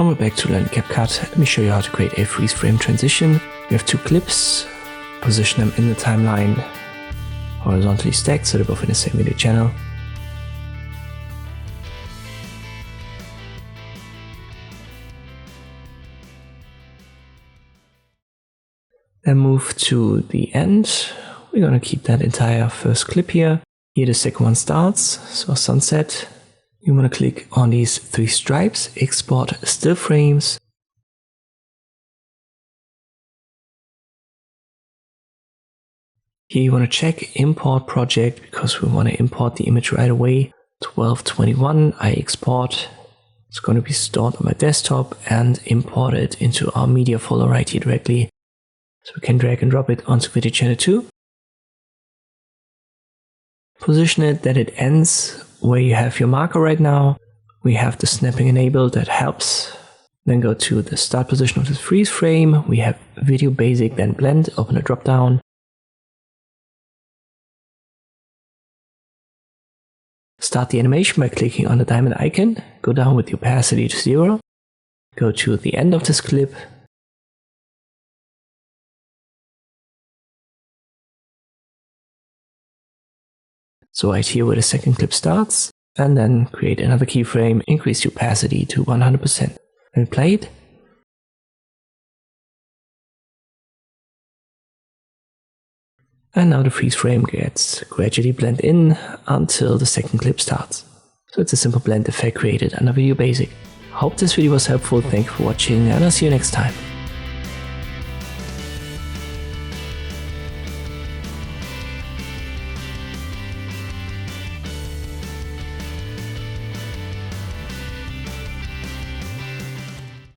And we're back to learn CapCut. Let me show you how to create a freeze frame transition. We have two clips, position them in the timeline horizontally stacked so they're both in the same video channel. Then move to the end. We're going to keep that entire first clip here. Here the second one starts, so sunset. You want to click on these three stripes, export still frames. Here you want to check import project because we want to import the image right away. 1221 I export. It's going to be stored on my desktop and imported into our media folder right here directly. So we can drag and drop it onto video channel 2. Position it that it ends where you have your marker right now. We have the snapping enabled, that helps. Then go to the start position of this freeze frame. We have video basic, then blend, open a drop down. Start the animation by clicking on the diamond icon. Go down with the opacity to 0. Go to the end of this clip. So right here where the second clip starts, and then create another keyframe, increase the opacity to 100%. Then play it. And now the freeze frame gets gradually blend in until the second clip starts. So it's a simple blend effect created under Video Basic. Hope this video was helpful, thank you for watching, and I'll see you next time.